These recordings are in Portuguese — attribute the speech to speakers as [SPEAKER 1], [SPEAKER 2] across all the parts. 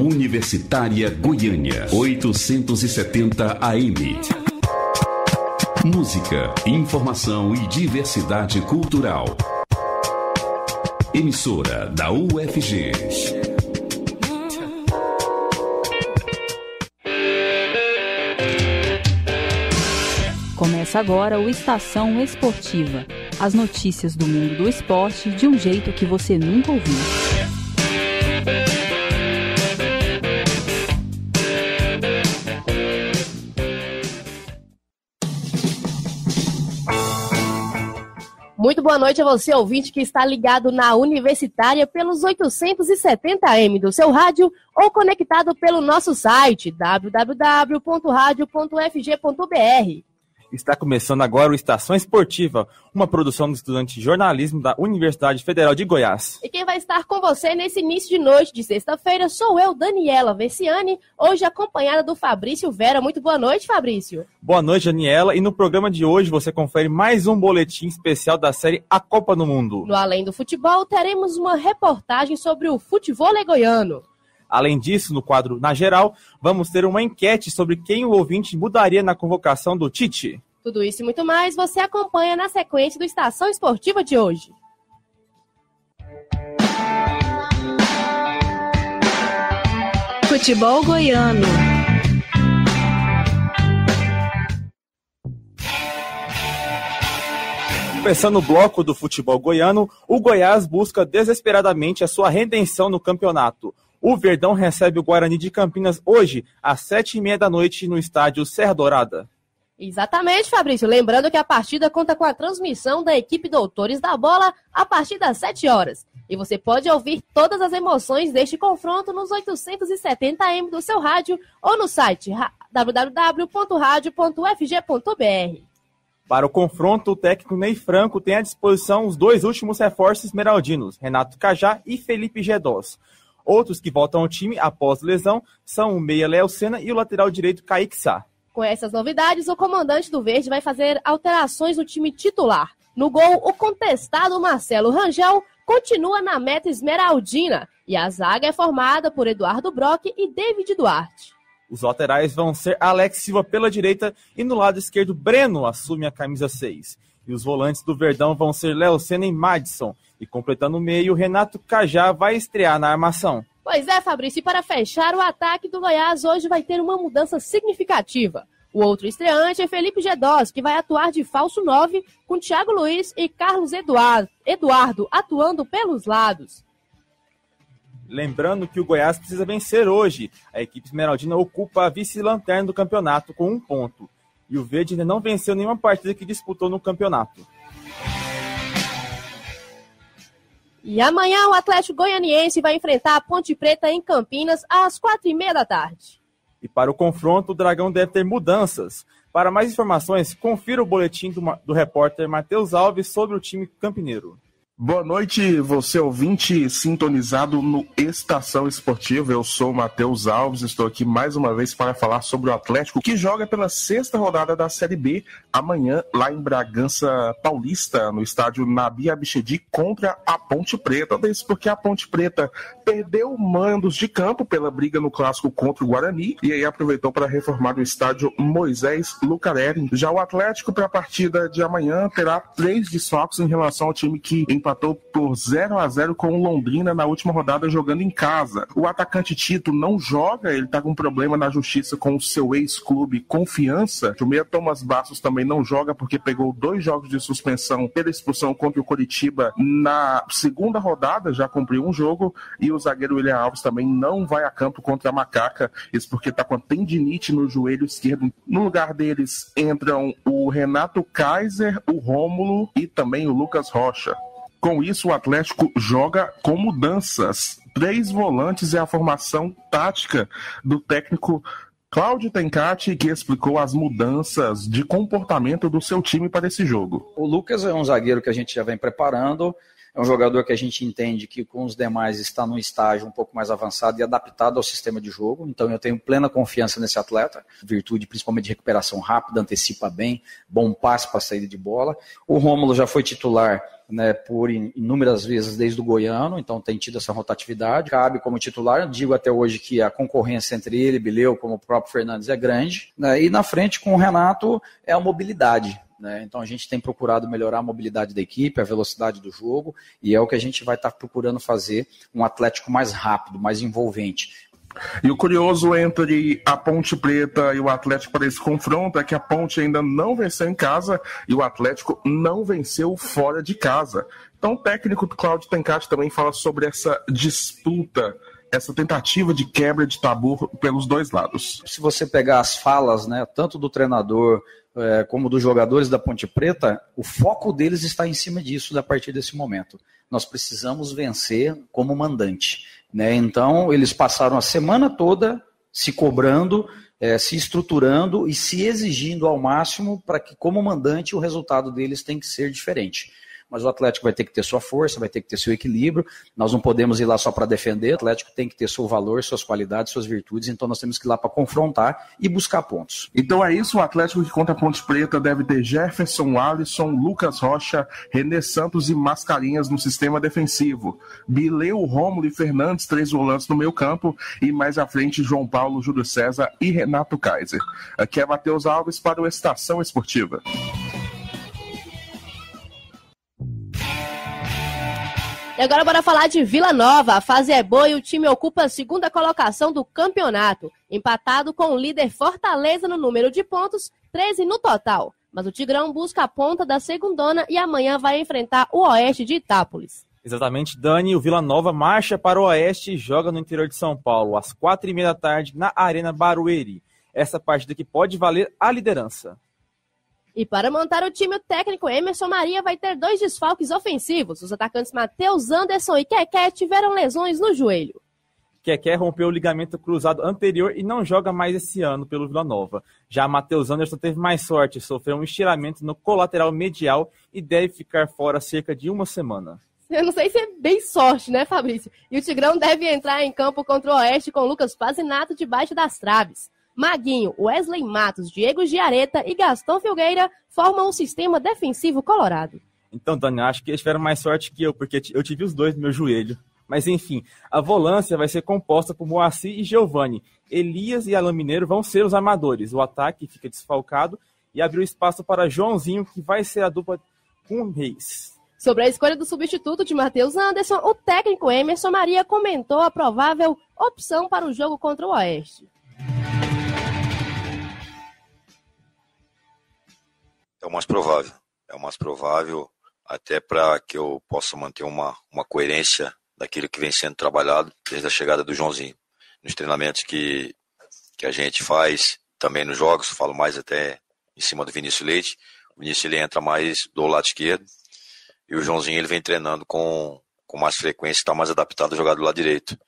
[SPEAKER 1] Universitária Goiânia, 870 AM. Música, informação e diversidade cultural. Emissora da UFG.
[SPEAKER 2] Começa agora o Estação Esportiva. As notícias do mundo do esporte de um jeito que você nunca ouviu.
[SPEAKER 3] Muito boa noite a você, ouvinte, que está ligado na Universitária pelos 870 AM do seu rádio ou conectado pelo nosso site www.radio.ufg.br.
[SPEAKER 4] Está começando agora o Estação Esportiva, uma produção do estudante de jornalismo da Universidade Federal de Goiás.
[SPEAKER 3] E quem vai estar com você nesse início de noite de sexta-feira sou eu, Daniela Versiani, hoje acompanhada do Fabrício Vera. Muito boa noite, Fabrício.
[SPEAKER 4] Boa noite, Daniela. E no programa de hoje você confere mais um boletim especial da série A Copa do Mundo.
[SPEAKER 3] No Além do Futebol, teremos uma reportagem sobre o futevôlei goiano.
[SPEAKER 4] Além disso, no quadro Na Geral, vamos ter uma enquete sobre quem o ouvinte mudaria na convocação do Tite.
[SPEAKER 3] Tudo isso e muito mais você acompanha na sequência do Estação Esportiva de hoje.
[SPEAKER 2] Futebol goiano.
[SPEAKER 4] Começando o bloco do futebol goiano, o Goiás busca desesperadamente a sua redenção no campeonato. O Verdão recebe o Guarani de Campinas hoje, às 7h30 da noite, no estádio Serra Dourada.
[SPEAKER 3] Exatamente, Fabrício. Lembrando que a partida conta com a transmissão da equipe Doutores da Bola a partir das 7 horas. E você pode ouvir todas as emoções deste confronto nos 870 AM do seu rádio ou no site www.radio.ufg.br.
[SPEAKER 4] Para o confronto, o técnico Ney Franco tem à disposição os dois últimos reforços esmeraldinos, Renato Cajá e Felipe Gedós. Outros que voltam ao time após lesão são o meia Léo Senna e o lateral direito Kaique Sá.
[SPEAKER 3] Com essas novidades, o comandante do Verde vai fazer alterações no time titular. No gol, o contestado Marcelo Rangel continua na meta esmeraldina e a zaga é formada por Eduardo Brock e David Duarte.
[SPEAKER 4] Os laterais vão ser Alex Silva pela direita e no lado esquerdo Breno assume a camisa 6. E os volantes do Verdão vão ser Léo Senna e Madison. E completando o meio, Renato Cajá vai estrear na armação.
[SPEAKER 3] Pois é, Fabrício, e para fechar, o ataque do Goiás hoje vai ter uma mudança significativa. O outro estreante é Felipe Gedós, que vai atuar de falso 9, com Thiago Luiz e Carlos Eduardo atuando pelos lados.
[SPEAKER 4] Lembrando que o Goiás precisa vencer hoje. A equipe esmeraldina ocupa a vice-lanterna do campeonato com 1 ponto. E o Verde ainda não venceu nenhuma partida que disputou no campeonato.
[SPEAKER 3] E amanhã o Atlético Goianiense vai enfrentar a Ponte Preta em Campinas às 4h30 da tarde.
[SPEAKER 4] E para o confronto, o Dragão deve ter mudanças. Para mais informações, confira o boletim do repórter Matheus Alves sobre o time campineiro.
[SPEAKER 5] Boa noite, você ouvinte sintonizado no Estação Esportiva. Eu sou o Matheus Alves, estou aqui mais uma vez para falar sobre o Atlético, que joga pela 6ª rodada da Série B, amanhã lá em Bragança Paulista, no estádio Nabi Abichedi, contra a Ponte Preta. Isso porque a Ponte Preta perdeu mandos de campo pela briga no clássico contra o Guarani, e aí aproveitou para reformar o estádio Moisés Lucarelli. Já o Atlético, para a partida de amanhã, terá 3 desfalques em relação ao time que empatou por 0-0 com o Londrina na última rodada jogando em casa. O atacante Tito não joga, ele está com problema na justiça com o seu ex-clube Confiança. O meia Thomas Bastos também não joga porque pegou 2 jogos de suspensão pela expulsão contra o Coritiba na 2ª rodada, já cumpriu um jogo, e o zagueiro William Alves também não vai a campo contra a Macaca, isso porque está com a tendinite no joelho esquerdo. No lugar deles entram o Renato Kaiser, o Rômulo e também o Lucas Rocha. Com isso, o Atlético joga com mudanças. 3 volantes é a formação tática do técnico Cláudio Tencati, que explicou as mudanças de comportamento do seu time para esse jogo.
[SPEAKER 6] O Lucas é um zagueiro que a gente já vem preparando, é um jogador que a gente entende que com os demais está num estágio um pouco mais avançado e adaptado ao sistema de jogo, então eu tenho plena confiança nesse atleta, virtude principalmente de recuperação rápida, antecipa bem, bom passe para a saída de bola. O Rômulo já foi titular né, por inúmeras vezes desde o goiano, então tem tido essa rotatividade, cabe como titular, digo até hoje que a concorrência entre ele e Bileu, como o próprio Fernandes, é grande, né, e na frente com o Renato é a mobilidade. Então a gente tem procurado melhorar a mobilidade da equipe, a velocidade do jogo, e é o que a gente vai estar procurando fazer, um Atlético mais rápido, mais envolvente.
[SPEAKER 5] E o curioso entre a Ponte Preta e o Atlético para esse confronto é que a Ponte ainda não venceu em casa e o Atlético não venceu fora de casa. Então o técnico Cláudio Tencati também fala sobre essa disputa, essa tentativa de quebra de tabu pelos dois lados.
[SPEAKER 6] Se você pegar as falas, né, tanto do treinador como dos jogadores da Ponte Preta, o foco deles está em cima disso a partir desse momento. Nós precisamos vencer como mandante. Né? Então, eles passaram a semana toda se cobrando, se estruturando e se exigindo ao máximo para que, como mandante, o resultado deles tem que ser diferente. Mas o Atlético vai ter que ter sua força, vai ter que ter seu equilíbrio, nós não podemos ir lá só para defender, o Atlético tem que ter seu valor, suas qualidades, suas virtudes, então nós temos que ir lá para confrontar e buscar pontos.
[SPEAKER 5] Então é isso, o Atlético que contra a Ponte Preta deve ter Jefferson, Alisson, Lucas Rocha, René Santos e Mascarinhas no sistema defensivo, Bileu, Rômulo e Fernandes, 3 volantes no meio campo, e mais à frente João Paulo, Júlio César e Renato Kaiser. Aqui é Matheus Alves para o Estação Esportiva.
[SPEAKER 3] E agora bora falar de Vila Nova. A fase é boa e o time ocupa a segunda colocação do campeonato, empatado com o líder Fortaleza no número de pontos, 13 no total. Mas o Tigrão busca a ponta da segundona e amanhã vai enfrentar o Oeste de Itápolis.
[SPEAKER 4] Exatamente, Dani. O Vila Nova marcha para o Oeste e joga no interior de São Paulo, às 4h30 da tarde, na Arena Barueri. Essa partida que pode valer a liderança.
[SPEAKER 3] E para montar o time, o técnico Emerson Maria vai ter 2 desfalques ofensivos. Os atacantes Matheus Anderson e Keké tiveram lesões no joelho.
[SPEAKER 4] Keké rompeu o ligamento cruzado anterior e não joga mais esse ano pelo Vila Nova. Já Matheus Anderson teve mais sorte, sofreu um estiramento no colateral medial e deve ficar fora cerca de 1 semana.
[SPEAKER 3] Eu não sei se é bem sorte, né, Fabrício? E o Tigrão deve entrar em campo contra o Oeste com Lucas Pazinato debaixo das traves. Maguinho, Wesley Matos, Diego Giareta e Gastão Filgueira formam um sistema defensivo colorado.
[SPEAKER 4] Então, Dani, acho que eles tiveram mais sorte que eu, porque eu tive os dois no meu joelho. Mas, enfim, a volância vai ser composta por Moacir e Giovani. Elias e Alan Mineiro vão ser os armadores. O ataque fica desfalcado e abriu espaço para Joãozinho, que vai ser a dupla com Reis.
[SPEAKER 3] Sobre a escolha do substituto de Matheus Anderson, o técnico Emerson Maria comentou a provável opção para o jogo contra o Oeste.
[SPEAKER 7] É o mais provável, até para que eu possa manter uma coerência daquilo que vem sendo trabalhado desde a chegada do Joãozinho. Nos treinamentos que a gente faz, também nos jogos, falo mais até em cima do Vinícius Leite. O Vinícius ele entra mais do lado esquerdo e o Joãozinho ele vem treinando com mais frequência, está mais adaptado a jogar do lado direito.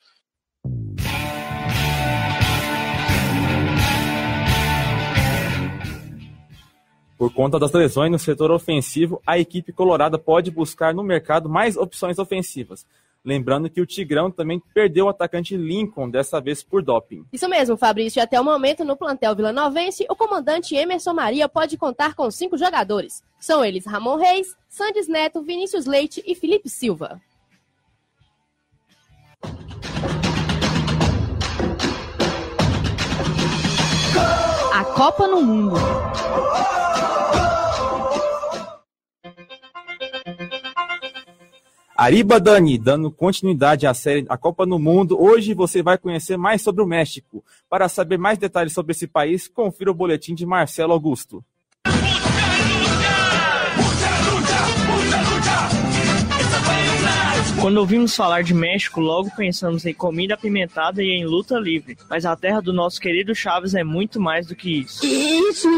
[SPEAKER 4] Por conta das lesões no setor ofensivo, a equipe colorada pode buscar no mercado mais opções ofensivas. Lembrando que o Tigrão também perdeu o atacante Lincoln, dessa vez por doping.
[SPEAKER 3] Isso mesmo, Fabrício. E até o momento, no plantel vilanovense, o comandante Emerson Maria pode contar com 5 jogadores. São eles Ramon Reis, Sandes Neto, Vinícius Leite e Felipe Silva.
[SPEAKER 2] A Copa no Mundo.
[SPEAKER 4] Ariba Dani, dando continuidade à série A Copa no Mundo, hoje você vai conhecer mais sobre o México. Para saber mais detalhes sobre esse país, confira o boletim de Marcelo Augusto.
[SPEAKER 8] Quando ouvimos falar de México, logo pensamos em comida apimentada e em luta livre. Mas a terra do nosso querido Chaves é muito mais do que isso. Isso.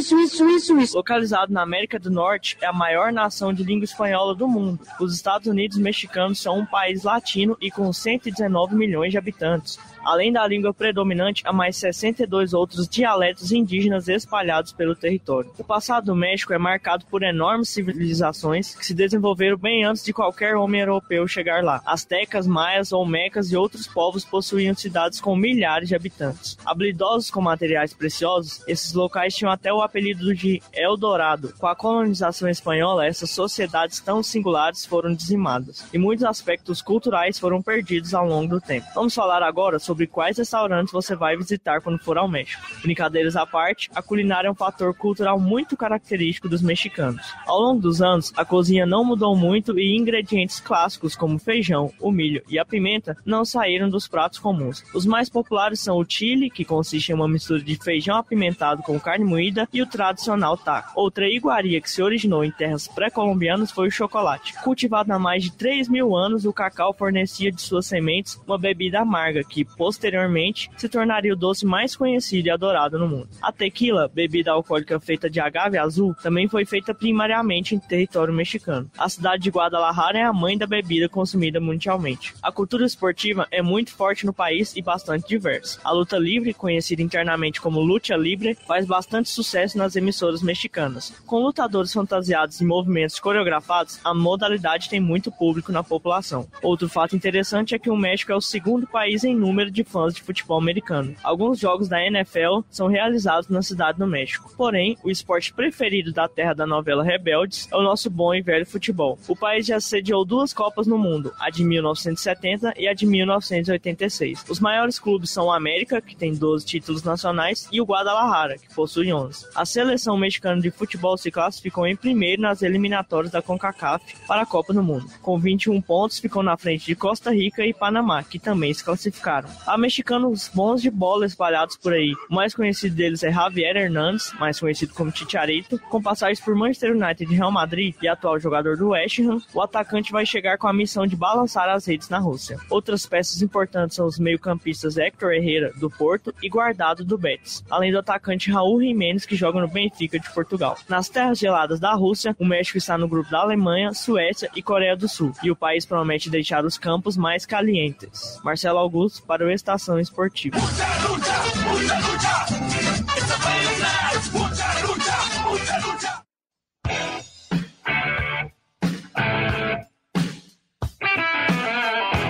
[SPEAKER 8] Localizado na América do Norte, é a maior nação de língua espanhola do mundo. Os Estados Unidos mexicanos são um país latino e com 119 milhões de habitantes. Além da língua predominante, há mais 62 outros dialetos indígenas espalhados pelo território. O passado do México é marcado por enormes civilizações que se desenvolveram bem antes de qualquer homem europeu chegar lá. lá. Astecas, maias, olmecas e outros povos possuíam cidades com milhares de habitantes. Habilidosos com materiais preciosos, esses locais tinham até o apelido de Eldorado. Com a colonização espanhola, essas sociedades tão singulares foram dizimadas, e muitos aspectos culturais foram perdidos ao longo do tempo. Vamos falar agora sobre quais restaurantes você vai visitar quando for ao México. Brincadeiras à parte, a culinária é um fator cultural muito característico dos mexicanos. Ao longo dos anos, a cozinha não mudou muito e ingredientes clássicos como o feijão, o milho e a pimenta não saíram dos pratos comuns. Os mais populares são o chile, que consiste em uma mistura de feijão apimentado com carne moída, e o tradicional taco. Outra iguaria que se originou em terras pré-colombianas foi o chocolate. Cultivado há mais de 3.000 anos, o cacau fornecia de suas sementes uma bebida amarga que, posteriormente, se tornaria o doce mais conhecido e adorado no mundo. A tequila, bebida alcoólica feita de agave azul, também foi feita primariamente em território mexicano. A cidade de Guadalajara é a mãe da bebida consumida mundialmente. A cultura esportiva é muito forte no país e bastante diversa. A luta livre, conhecida internamente como lucha libre, faz bastante sucesso nas emissoras mexicanas. Com lutadores fantasiados e movimentos coreografados, a modalidade tem muito público na população. Outro fato interessante é que o México é o segundo país em número de fãs de futebol americano. Alguns jogos da NFL são realizados na cidade do México. Porém, o esporte preferido da terra da novela Rebeldes é o nosso bom e velho futebol. O país já sediou 2 Copas no mundo, a de 1970 e a de 1986. Os maiores clubes são o América, que tem 12 títulos nacionais, e o Guadalajara, que possui 11. A seleção mexicana de futebol se classificou em primeiro nas eliminatórias da CONCACAF para a Copa do Mundo. Com 21 pontos, ficou na frente de Costa Rica e Panamá, que também se classificaram. Há mexicanos bons de bola espalhados por aí. O mais conhecido deles é Javier Hernández, mais conhecido como Chicharito. Com passagens por Manchester United e Real Madrid e atual jogador do West Ham, o atacante vai chegar com a missão de balançar as redes na Rússia. Outras peças importantes são os meio-campistas Héctor Herrera, do Porto, e Guardado, do Betis, além do atacante Raul Jiménez, que joga no Benfica de Portugal. Nas terras geladas da Rússia, o México está no grupo da Alemanha, Suécia e Coreia do Sul, e o país promete deixar os campos mais calientes. Marcelo Augusto para o Estação Esportiva.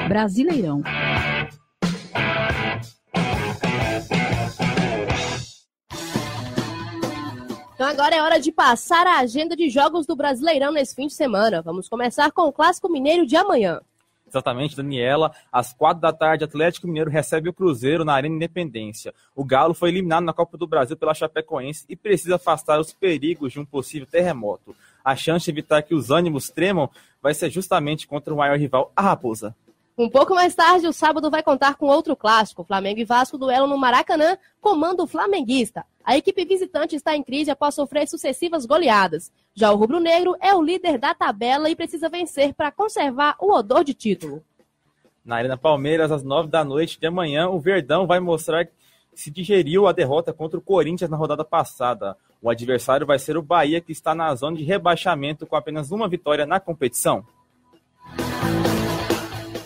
[SPEAKER 2] Brasileirão.
[SPEAKER 3] Então agora é hora de passar a agenda de jogos do Brasileirão nesse fim de semana. Vamos começar com o Clássico Mineiro de amanhã.
[SPEAKER 4] Exatamente, Daniela. Às 4 da tarde, Atlético Mineiro recebe o Cruzeiro na Arena Independência. O Galo foi eliminado na Copa do Brasil pela Chapecoense e precisa afastar os perigos de um possível terremoto. A chance de evitar que os ânimos tremam vai ser justamente contra o maior rival, a Raposa.
[SPEAKER 3] Um pouco mais tarde, o sábado vai contar com outro clássico. Flamengo e Vasco, duelo no Maracanã, comando o flamenguista. A equipe visitante está em crise após sofrer sucessivas goleadas. Já o rubro-negro é o líder da tabela e precisa vencer para conservar o odor de título.
[SPEAKER 4] Na Arena Palmeiras, às 9 da noite de amanhã, o Verdão vai mostrar que se digeriu a derrota contra o Corinthians na rodada passada. O adversário vai ser o Bahia, que está na zona de rebaixamento com apenas uma vitória na competição.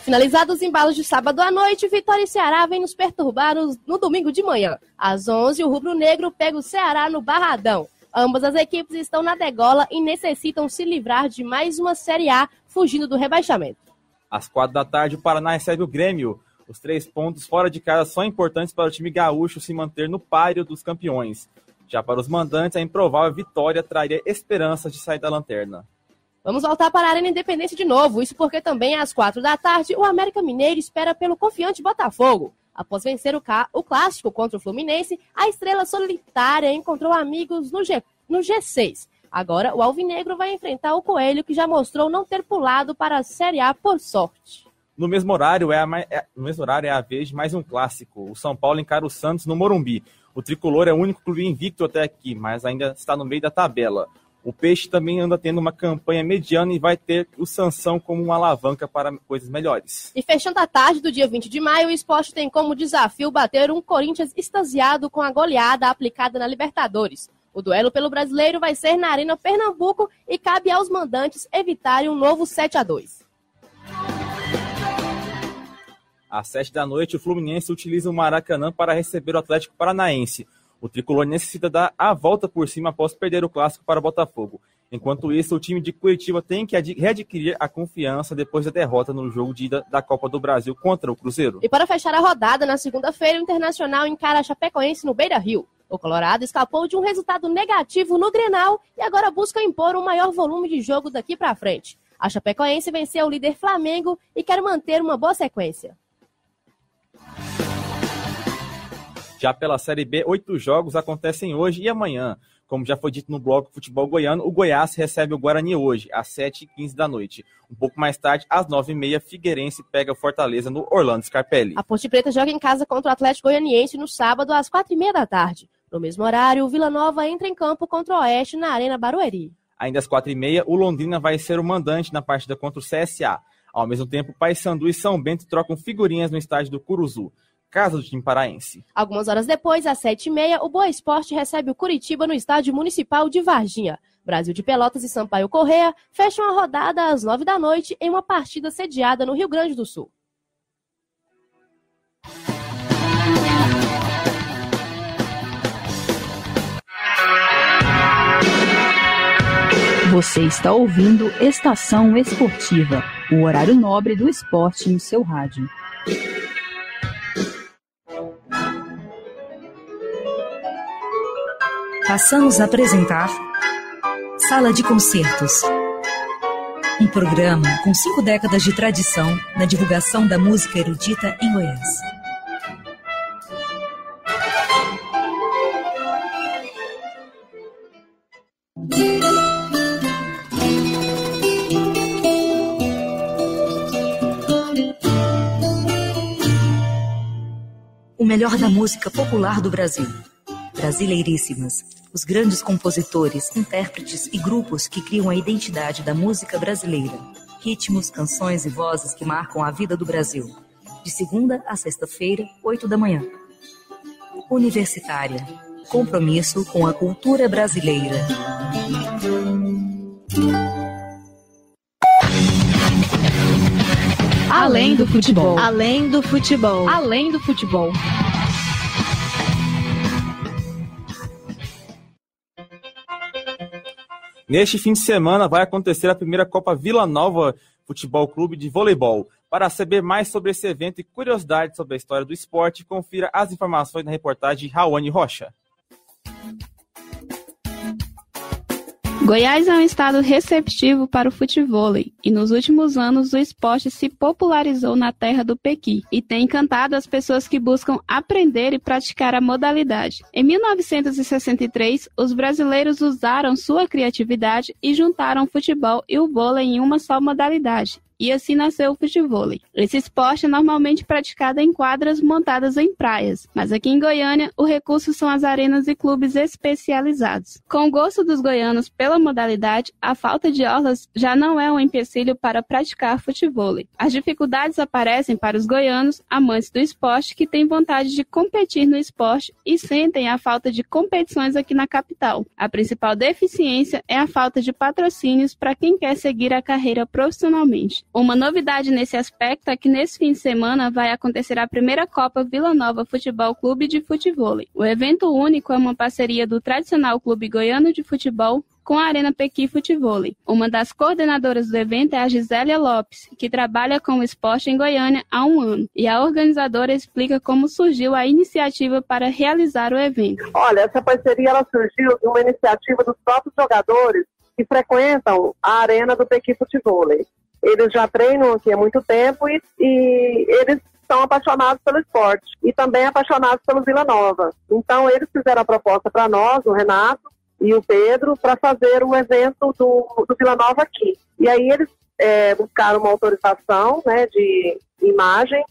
[SPEAKER 3] Finalizados os embalos de sábado à noite, Vitória e Ceará vem nos perturbar no domingo de manhã. Às 11, o rubro-negro pega o Ceará no Barradão. Ambas as equipes estão na degola e necessitam se livrar de mais uma Série A, fugindo do rebaixamento.
[SPEAKER 4] Às 4 da tarde, o Paraná recebe o Grêmio. Os 3 pontos fora de casa são importantes para o time gaúcho se manter no páreo dos campeões. Já para os mandantes, a improvável vitória traria esperanças de sair da lanterna.
[SPEAKER 3] Vamos voltar para a Arena Independência de novo, isso porque também às 4 da tarde o América Mineiro espera pelo confiante Botafogo. Após vencer o clássico contra o Fluminense, a estrela solitária encontrou amigos no G6. Agora o Alvinegro vai enfrentar o Coelho, que já mostrou não ter pulado para a Série A por sorte.
[SPEAKER 4] No mesmo horário é a vez de mais um clássico. O São Paulo encara o Santos no Morumbi. O tricolor é o único clube invicto até aqui, mas ainda está no meio da tabela. O Peixe também anda tendo uma campanha mediana e vai ter o Sansão como uma alavanca para coisas melhores.
[SPEAKER 3] E fechando a tarde do dia 20 de maio, o Sport tem como desafio bater um Corinthians extasiado com a goleada aplicada na Libertadores. O duelo pelo brasileiro vai ser na Arena Pernambuco e cabe aos mandantes evitarem um novo 7-2.
[SPEAKER 4] Às 7 da noite, o Fluminense utiliza o Maracanã para receber o Atlético Paranaense. O tricolor necessita dar a volta por cima após perder o clássico para o Botafogo. Enquanto isso, o time de Curitiba tem que readquirir a confiança depois da derrota no jogo de ida da Copa do Brasil contra o Cruzeiro.
[SPEAKER 3] E para fechar a rodada, na segunda-feira, o Internacional encara a Chapecoense no Beira-Rio. O Colorado escapou de um resultado negativo no Grenal e agora busca impor um maior volume de jogo daqui para frente. A Chapecoense venceu o líder Flamengo e quer manter uma boa sequência.
[SPEAKER 4] Já pela Série B, 8 jogos acontecem hoje e amanhã. Como já foi dito no bloco Futebol Goiano, o Goiás recebe o Guarani hoje, às 7h15 da noite. Um pouco mais tarde, às 9h30, Figueirense pega o Fortaleza no Orlando Scarpelli.
[SPEAKER 3] A Ponte Preta joga em casa contra o Atlético Goianiense no sábado, às 4h30 da tarde. No mesmo horário, o Vila Nova entra em campo contra o Oeste na Arena Barueri.
[SPEAKER 4] Ainda às 4h30, o Londrina vai ser o mandante na partida contra o CSA. Ao mesmo tempo, Paysandu e São Bento trocam figurinhas no estádio do Curuzu, casa do time paraense.
[SPEAKER 3] Algumas horas depois, às 7h30, o Boa Esporte recebe o Curitiba no estádio municipal de Varginha. Brasil de Pelotas e Sampaio Corrêa fecham a rodada às 9 da noite em uma partida sediada no Rio Grande do Sul.
[SPEAKER 2] Você está ouvindo Estação Esportiva, o horário nobre do esporte no seu rádio.
[SPEAKER 9] Passamos a apresentar Sala de Concertos. Um programa com 5 décadas de tradição na divulgação da música erudita em Goiás. O melhor da música popular do Brasil. Brasileiríssimas. Os grandes compositores, intérpretes e grupos que criam a identidade da música brasileira. Ritmos, canções e vozes que marcam a vida do Brasil. De segunda a sexta-feira, 8 da manhã. Universitária. Compromisso com a cultura brasileira.
[SPEAKER 2] Além do futebol.
[SPEAKER 3] Além do futebol.
[SPEAKER 2] Além do futebol.
[SPEAKER 4] Neste fim de semana vai acontecer a primeira Copa Vila Nova Futebol Clube de Voleibol. Para saber mais sobre esse evento e curiosidades sobre a história do esporte, confira as informações na reportagem de Rawane Rocha.
[SPEAKER 10] Goiás é um estado receptivo para o futevôlei e nos últimos anos o esporte se popularizou na terra do Pequi e tem encantado as pessoas que buscam aprender e praticar a modalidade. Em 1963, os brasileiros usaram sua criatividade e juntaram o futebol e o vôlei em uma só modalidade. E assim nasceu o futevôlei. Esse esporte é normalmente praticado em quadras montadas em praias, mas aqui em Goiânia o recurso são as arenas e clubes especializados. Com o gosto dos goianos pela modalidade, a falta de orlas já não é um empecilho para praticar futevôlei. As dificuldades aparecem para os goianos, amantes do esporte, que têm vontade de competir no esporte e sentem a falta de competições aqui na capital. A principal deficiência é a falta de patrocínios para quem quer seguir a carreira profissionalmente. Uma novidade nesse aspecto é que nesse fim de semana vai acontecer a primeira Copa Vila Nova Futebol Clube de Futevôlei. O evento único é uma parceria do tradicional Clube Goiano de Futebol com a Arena Pequi Futevôlei. Uma das coordenadoras do evento é a Gisélia Lopes, que trabalha com o esporte em Goiânia há 1 ano. E a organizadora explica como surgiu a iniciativa para realizar o evento.
[SPEAKER 11] Olha, essa parceria ela surgiu de uma iniciativa dos próprios jogadores que frequentam a Arena do Pequi Futevôlei. Eles já treinam aqui há muito tempo e eles são apaixonados pelo esporte e também apaixonados pelo Vila Nova. Então, eles fizeram a proposta para nós, o Renato e o Pedro, para fazer o evento do Vila Nova aqui. E aí eles buscaram uma autorização, né, de imagem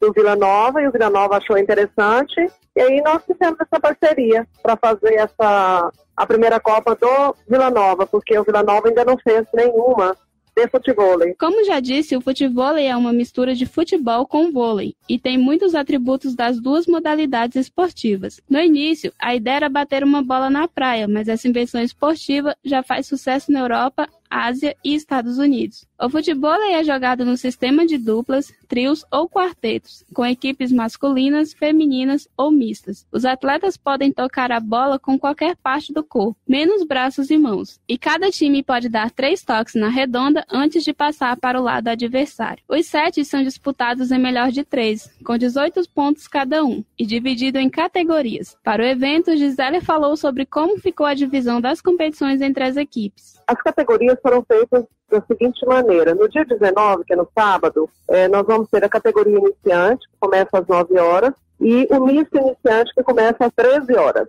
[SPEAKER 11] do Vila Nova e o Vila Nova achou interessante. E aí nós fizemos essa parceria para fazer a primeira Copa do Vila Nova, porque o Vila Nova ainda não fez nenhuma de futevôlei.
[SPEAKER 10] Como já disse, o futevôlei é uma mistura de futebol com vôlei e tem muitos atributos das duas modalidades esportivas. No início, a ideia era bater uma bola na praia, mas essa invenção esportiva já faz sucesso na Europa Ásia e Estados Unidos. O futebol é jogado no sistema de duplas, trios ou quartetos, com equipes masculinas, femininas ou mistas. Os atletas podem tocar a bola com qualquer parte do corpo, menos braços e mãos, e cada time pode dar 3 toques na redonda antes de passar para o lado adversário. Os sets são disputados em melhor de 3, com 18 pontos cada um, e dividido em categorias. Para o evento, Gisele falou sobre como ficou a divisão das competições entre as equipes.
[SPEAKER 11] As categorias foram feitas da seguinte maneira: no dia 19, que é no sábado, nós vamos ter a categoria iniciante, que começa às 9 horas, e o misto iniciante, que começa às 13 horas.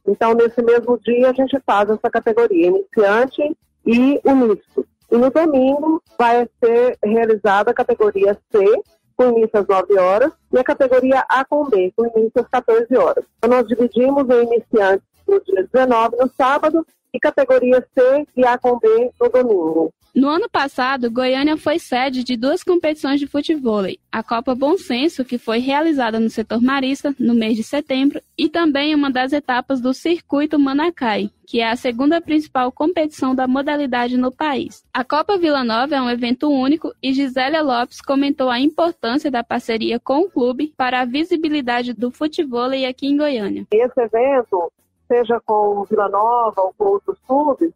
[SPEAKER 11] Então, nesse mesmo dia, a gente faz essa categoria iniciante e o misto. E no domingo vai ser realizada a categoria C, com início às 9 horas, e a categoria A com B, com início às 14 horas. Então, nós dividimos em iniciantes no dia 19, no sábado, e categoria C e A com B no domingo.
[SPEAKER 10] No ano passado, Goiânia foi sede de 2 competições de futevôlei, a Copa Bom Senso, que foi realizada no setor marista no mês de setembro, e também uma das etapas do Circuito Manacai, que é a segunda principal competição da modalidade no país. A Copa Vila Nova é um evento único e Gisélia Lopes comentou a importância da parceria com o clube para a visibilidade do futevôlei aqui em Goiânia.
[SPEAKER 11] Esse evento, seja com o Vila Nova ou com outros clubes,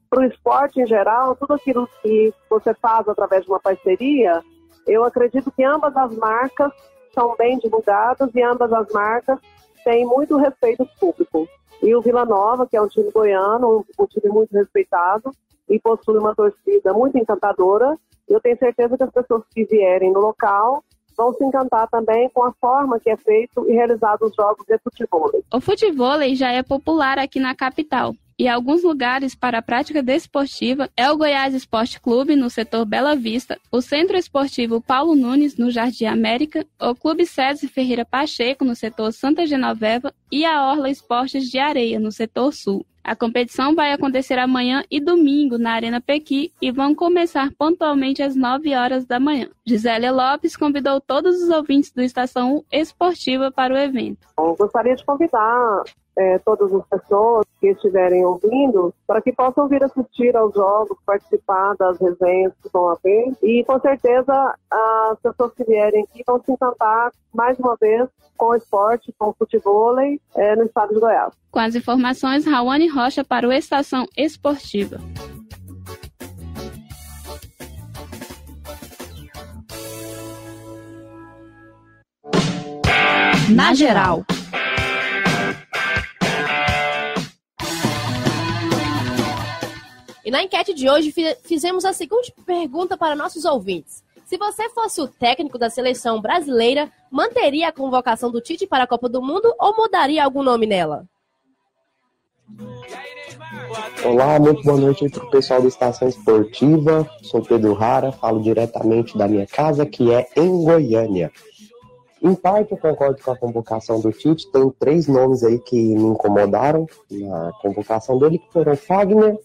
[SPEAKER 11] para o esporte em geral, tudo aquilo que você faz através de uma parceria, eu acredito que ambas as marcas são bem divulgadas e ambas as marcas têm muito respeito público. E o Vila Nova, que é um time goiano, um time muito respeitado e possui uma torcida muito encantadora, eu tenho certeza que as pessoas que vierem no local vão se encantar também com a forma que é feito e realizado os jogos de futevôlei.
[SPEAKER 10] O futevôlei já é popular aqui na capital. E alguns lugares para a prática desportiva é o Goiás Esporte Clube, no setor Bela Vista, o Centro Esportivo Paulo Nunes, no Jardim América, o Clube César Ferreira Pacheco, no setor Santa Genoveva, e a Orla Esportes de Areia, no setor Sul. A competição vai acontecer amanhã e domingo na Arena Pequi e vão começar pontualmente às 9 horas da manhã. Gisélia Lopes convidou todos os ouvintes do Estação Esportiva para o evento.
[SPEAKER 11] Eu gostaria de convidar todas as pessoas que estiverem ouvindo para que possam vir assistir aos jogos, participar das resenhas que vão haver, e com certeza as pessoas que vierem aqui vão se encantar mais uma vez com o esporte, com o futevôlei no estado de Goiás.
[SPEAKER 10] Com as informações, Rawane Rocha para o Estação Esportiva.
[SPEAKER 2] Na geral.
[SPEAKER 3] E na enquete de hoje fizemos a seguinte pergunta para nossos ouvintes. Se você fosse o técnico da seleção brasileira, manteria a convocação do Tite para a Copa do Mundo ou mudaria algum nome nela?
[SPEAKER 12] Olá, muito boa noite aí para o pessoal da Estação Esportiva. Sou Pedro Rara, falo diretamente da minha casa, que é em Goiânia. Em parte, eu concordo com a convocação do Tite. Tem 3 nomes aí que me incomodaram na convocação dele, que foram o Fagner,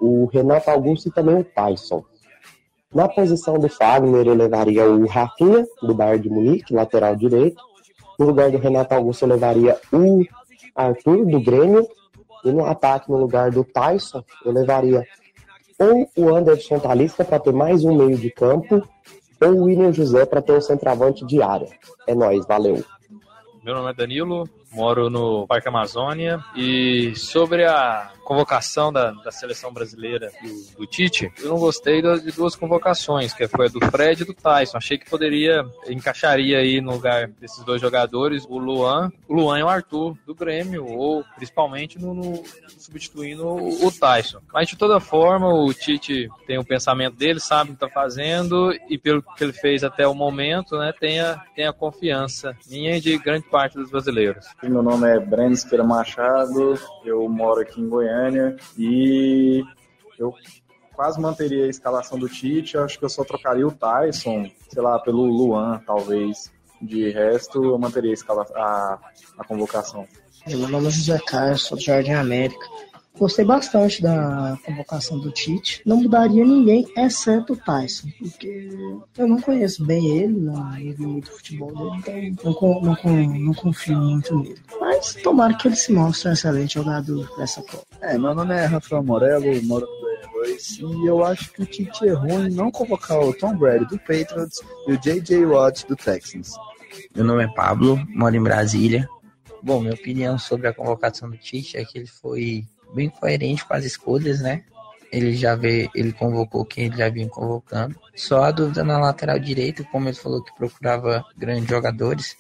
[SPEAKER 12] o Renato Augusto e também o Tyson. Na posição do Fagner, eu levaria o Rafinha, do Bayern de Munique, lateral direito. No lugar do Renato Augusto, eu levaria o Arthur, do Grêmio. E no ataque, no lugar do Tyson, eu levaria ou o Anderson Talisca para ter mais um meio de campo, ou o William José para ter um centroavante de área. É nóis, valeu.
[SPEAKER 13] Meu nome é Danilo, moro no Parque Amazônia, e sobre a convocação da seleção brasileira do Tite, eu não gostei de 2 convocações, que foi a do Fred e do Tyson. Achei que encaixaria aí no lugar desses 2 jogadores o Luan e o Arthur do Grêmio, ou principalmente substituindo o Tyson. Mas de toda forma, o Tite tem o pensamento dele, sabe o que está fazendo, e pelo que ele fez até o momento, né, tem a confiança minha e de grande parte dos brasileiros.
[SPEAKER 14] Meu nome é Breno Esqueira Machado, eu moro aqui em Goiânia e eu quase manteria a escalação do Tite. Acho que eu só trocaria o Tyson, sei lá, pelo Luan, talvez. De resto, eu manteria a convocação.
[SPEAKER 15] Meu nome é José Carlos, sou do Jardim América. Gostei bastante da convocação do Tite. Não mudaria ninguém, exceto o Tyson, porque eu não conheço bem ele, não vi muito futebol dele, então não confio muito nele. Mas tomara que ele se mostre um excelente jogador para essa Copa.
[SPEAKER 16] Meu nome é Rafael Morello, moro em 2022. E eu acho que o Tite errou em não convocar o Tom Brady do Patriots e o J.J. Watt do Texans.
[SPEAKER 17] Meu nome é Pablo, moro em Brasília. Bom, minha opinião sobre a convocação do Tite é que ele foi bem coerente com as escolhas, né? Ele convocou quem ele já vinha convocando. Só a dúvida na lateral direita, como ele falou que procurava grandes jogadores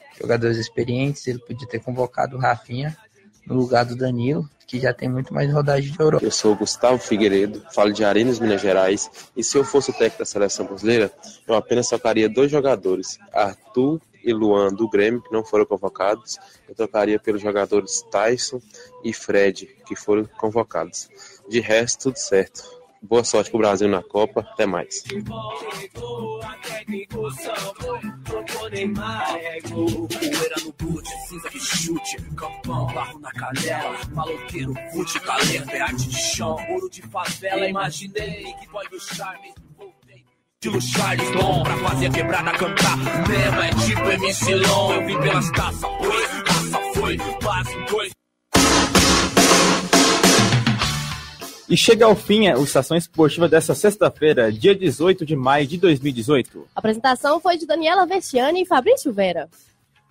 [SPEAKER 17] experientes, ele podia ter convocado o Rafinha no lugar do Danilo, que já tem muito mais rodagem de Europa.
[SPEAKER 18] Eu sou o Gustavo Figueiredo, falo de Arenas, Minas Gerais, e se eu fosse o técnico da seleção brasileira, eu apenas trocaria 2 jogadores, Arthur e Luan do Grêmio, que não foram convocados. Eu trocaria pelos jogadores Tyson e Fred, que foram convocados. De resto, tudo certo. Boa sorte pro Brasil na Copa. Até mais.
[SPEAKER 19] Estilo Charleston, pra fazer a quebrada cantar. Mesmo é tipo MC Long. Eu vim pelas taças, foi, quase 2.
[SPEAKER 4] E chega ao fim o Estação Esportiva dessa sexta-feira, dia 18 de maio de 2018.
[SPEAKER 3] A apresentação foi de Daniela Versiani e Fabrício Vera.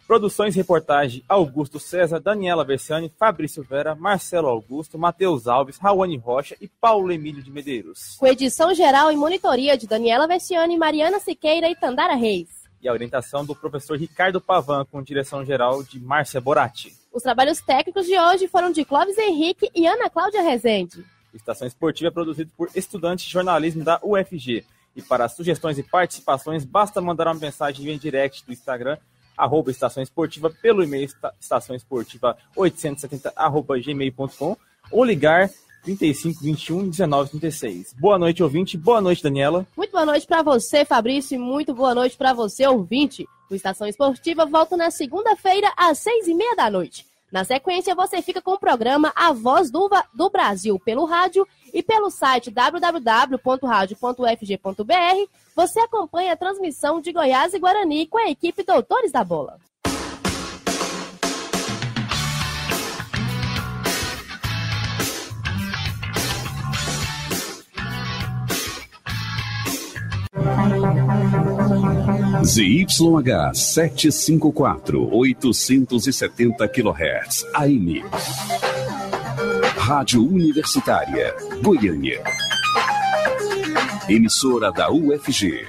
[SPEAKER 4] Produções e reportagem: Augusto César, Daniela Versiani, Fabrício Vera, Marcelo Augusto, Matheus Alves, Raoni Rocha e Paulo Emílio de Medeiros.
[SPEAKER 3] Com edição geral e monitoria de Daniela Versiani, Mariana Siqueira e Tandara Reis.
[SPEAKER 4] E a orientação do professor Ricardo Pavan, com direção geral de Márcia Boratti.
[SPEAKER 3] Os trabalhos técnicos de hoje foram de Clóvis Henrique e Ana Cláudia Rezende.
[SPEAKER 4] Estação Esportiva é produzido por estudantes de jornalismo da UFG. E para sugestões e participações, basta mandar uma mensagem em direct do Instagram, @Estação Esportiva, pelo e-mail estaçãoesportiva870@gmail.com ou ligar 35 21 19 36. Boa noite, ouvinte. Boa noite, Daniela.
[SPEAKER 3] Muito boa noite para você, Fabrício, e muito boa noite para você, ouvinte. O Estação Esportiva volta na segunda-feira, às 6h30 da noite. Na sequência, você fica com o programa A Voz do Brasil pelo rádio e pelo site www.radio.ufg.br. Você acompanha a transmissão de Goiás e Guarani com a equipe Doutores da Bola.
[SPEAKER 1] ZYH 754, 870 kHz, AM. Rádio Universitária, Goiânia. Emissora da UFG.